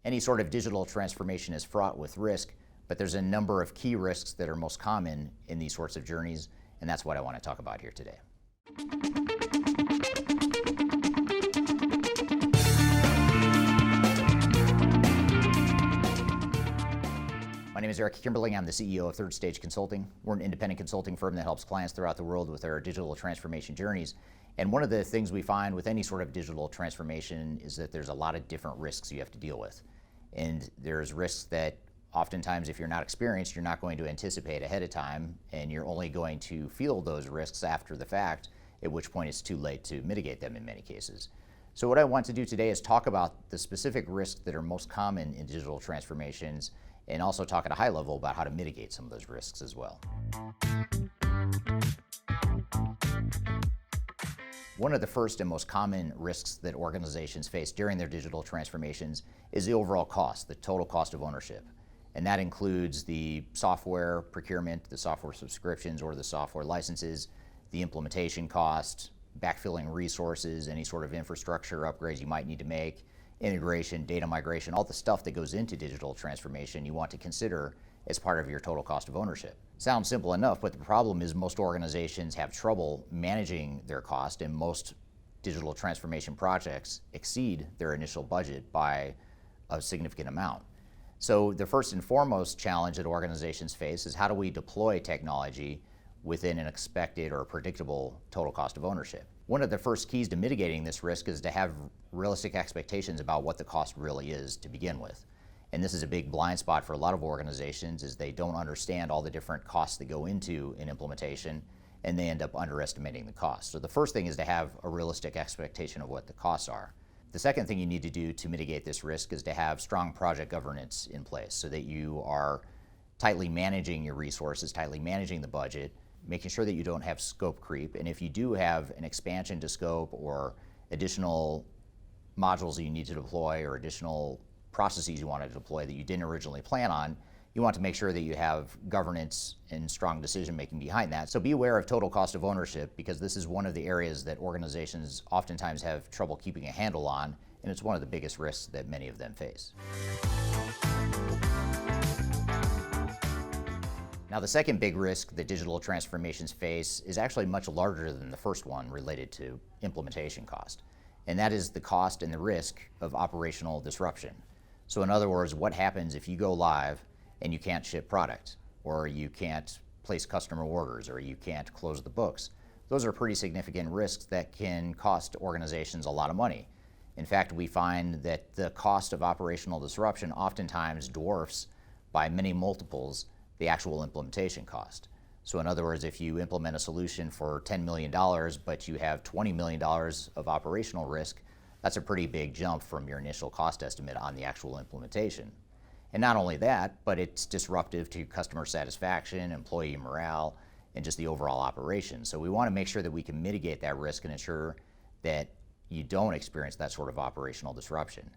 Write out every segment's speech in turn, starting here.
Any sort of digital transformation is fraught with risk, but there's a number of key risks that are most common in these sorts of journeys, and that's what I want to talk about here today. My name is Eric Kimberling. I'm the CEO of Third Stage Consulting. We're an independent consulting firm that helps clients throughout the world with their digital transformation journeys. And one of the things we find with any sort of digital transformation is that there's a lot of different risks you have to deal with. And there's risks that oftentimes, if you're not experienced, you're not going to anticipate ahead of time, and you're only going to feel those risks after the fact, at which point it's too late to mitigate them in many cases. So what I want to do today is talk about the specific risks that are most common in digital transformations, and also talk at a high level about how to mitigate some of those risks as well. One of the first and most common risks that organizations face during their digital transformations is the overall cost, the total cost of ownership. And that includes the software procurement, the software subscriptions or the software licenses, the implementation cost, backfilling resources, any sort of infrastructure upgrades you might need to make, integration, data migration, all the stuff that goes into digital transformation you want to consider as part of your total cost of ownership. Sounds simple enough, but the problem is most organizations have trouble managing their cost, and most digital transformation projects exceed their initial budget by a significant amount. So the first and foremost challenge that organizations face is how do we deploy technology within an expected or predictable total cost of ownership. One of the first keys to mitigating this risk is to have realistic expectations about what the cost really is to begin with. And this is a big blind spot for a lot of organizations, is they don't understand all the different costs that go into an implementation, and they end up underestimating the cost. So the first thing is to have a realistic expectation of what the costs are. The second thing you need to do to mitigate this risk is to have strong project governance in place so that you are tightly managing your resources, tightly managing the budget, making sure that you don't have scope creep. And if you do have an expansion to scope or additional modules that you need to deploy or additional processes you want to deploy that you didn't originally plan on, you want to make sure that you have governance and strong decision making behind that. So be aware of total cost of ownership, because this is one of the areas that organizations oftentimes have trouble keeping a handle on, and it's one of the biggest risks that many of them face. Now, the second big risk that digital transformations face is actually much larger than the first one related to implementation cost, and that is the cost and the risk of operational disruption. So in other words, what happens if you go live and you can't ship product, or you can't place customer orders, or you can't close the books? Those are pretty significant risks that can cost organizations a lot of money. In fact, we find that the cost of operational disruption oftentimes dwarfs by many multiples the actual implementation cost. So in other words, if you implement a solution for $10 million, but you have $20 million of operational risk, that's a pretty big jump from your initial cost estimate on the actual implementation. And not only that, but it's disruptive to customer satisfaction, employee morale, and just the overall operation. So we want to make sure that we can mitigate that risk and ensure that you don't experience that sort of operational disruption.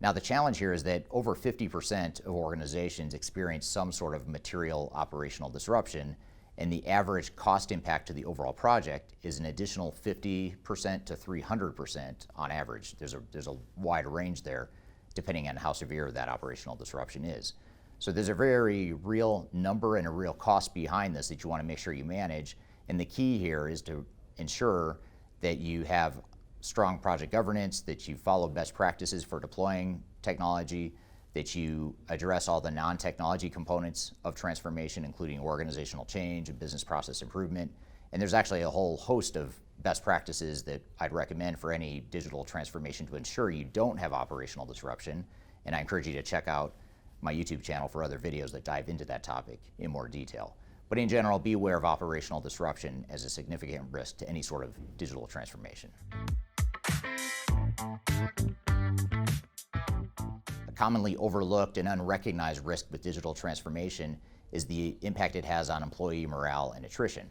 Now, the challenge here is that over 50% of organizations experience some sort of material operational disruption, and the average cost impact to the overall project is an additional 50% to 300% on average. There's a wide range there, depending on how severe that operational disruption is. So there's a very real number and a real cost behind this that you want to make sure you manage. And the key here is to ensure that you have strong project governance, that you follow best practices for deploying technology, that you address all the non-technology components of transformation, including organizational change and business process improvement. And there's actually a whole host of best practices that I'd recommend for any digital transformation to ensure you don't have operational disruption. And I encourage you to check out my YouTube channel for other videos that dive into that topic in more detail. But in general, be aware of operational disruption as a significant risk to any sort of digital transformation. A commonly overlooked and unrecognized risk with digital transformation is the impact it has on employee morale and attrition.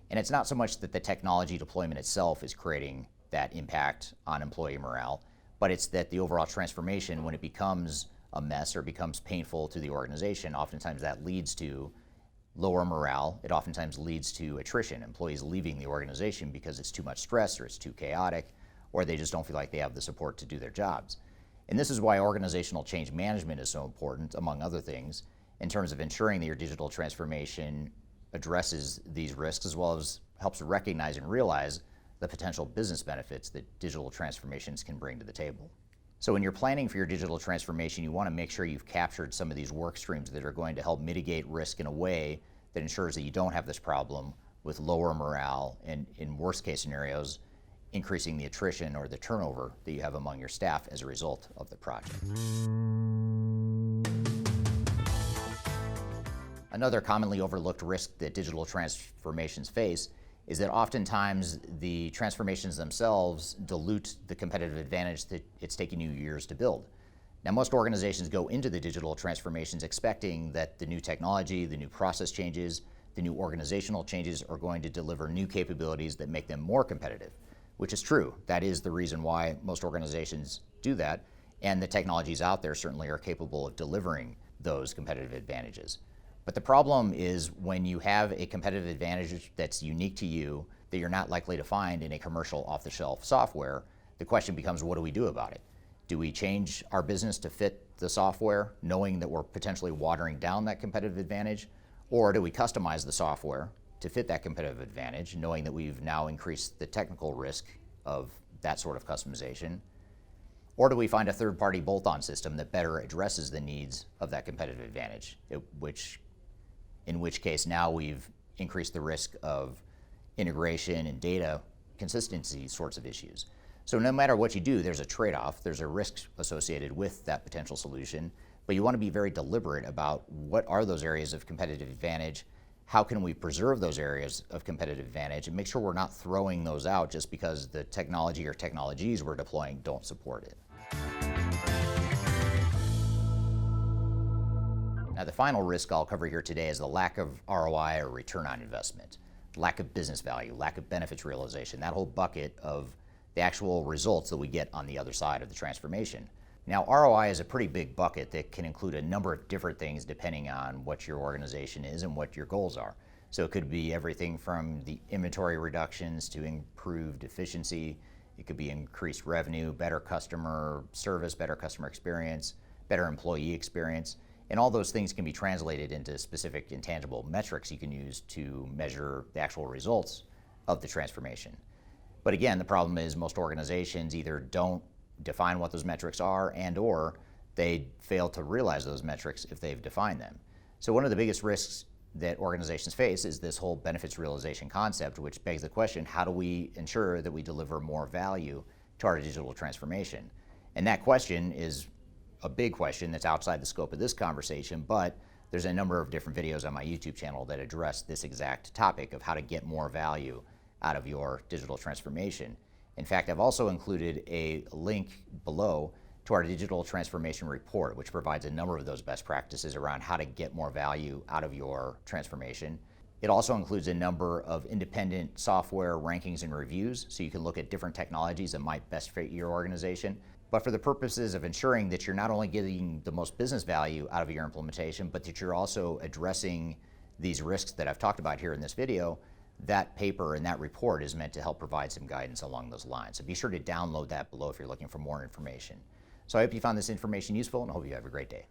And it's not so much that the technology deployment itself is creating that impact on employee morale, but it's that the overall transformation, when it becomes a mess or becomes painful to the organization, oftentimes that leads to lower morale. It oftentimes leads to attrition, employees leaving the organization because it's too much stress or it's too chaotic, or they just don't feel like they have the support to do their jobs. And this is why organizational change management is so important, among other things, in terms of ensuring that your digital transformation addresses these risks as well as helps recognize and realize the potential business benefits that digital transformations can bring to the table. So when you're planning for your digital transformation, you want to make sure you've captured some of these work streams that are going to help mitigate risk in a way that ensures that you don't have this problem with lower morale and, in worst case scenarios, increasing the attrition or the turnover that you have among your staff as a result of the project. Another commonly overlooked risk that digital transformations face is that oftentimes the transformations themselves dilute the competitive advantage that it's taken you years to build. Now, most organizations go into the digital transformations expecting that the new technology, the new process changes, the new organizational changes are going to deliver new capabilities that make them more competitive, which is true. That is the reason why most organizations do that, and the technologies out there certainly are capable of delivering those competitive advantages. But the problem is when you have a competitive advantage that's unique to you that you're not likely to find in a commercial off-the-shelf software, the question becomes, what do we do about it? Do we change our business to fit the software, knowing that we're potentially watering down that competitive advantage? Or do we customize the software to fit that competitive advantage, knowing that we've now increased the technical risk of that sort of customization? Or do we find a third-party bolt-on system that better addresses the needs of that competitive advantage, in which case now we've increased the risk of integration and data consistency sorts of issues. So no matter what you do, there's a trade-off, there's a risk associated with that potential solution, but you want to be very deliberate about what are those areas of competitive advantage, how can we preserve those areas of competitive advantage, and make sure we're not throwing those out just because the technology or technologies we're deploying don't support it. Now, the final risk I'll cover here today is the lack of ROI or return on investment, lack of business value, lack of benefits realization, that whole bucket of the actual results that we get on the other side of the transformation. Now, ROI is a pretty big bucket that can include a number of different things depending on what your organization is and what your goals are. So it could be everything from the inventory reductions to improved efficiency. It could be increased revenue, better customer service, better customer experience, better employee experience. And all those things can be translated into specific intangible metrics you can use to measure the actual results of the transformation. But again, the problem is most organizations either don't define what those metrics are and/or they fail to realize those metrics if they've defined them. So one of the biggest risks that organizations face is this whole benefits realization concept, which begs the question, how do we ensure that we deliver more value to our digital transformation? And that question is a big question that's outside the scope of this conversation, but there's a number of different videos on my YouTube channel that address this exact topic of how to get more value out of your digital transformation. In fact, I've also included a link below to our digital transformation report, which provides a number of those best practices around how to get more value out of your transformation. It also includes a number of independent software rankings and reviews, so you can look at different technologies that might best fit your organization. But for the purposes of ensuring that you're not only getting the most business value out of your implementation, but that you're also addressing these risks that I've talked about here in this video, that paper and that report is meant to help provide some guidance along those lines. So be sure to download that below if you're looking for more information. So I hope you found this information useful and I hope you have a great day.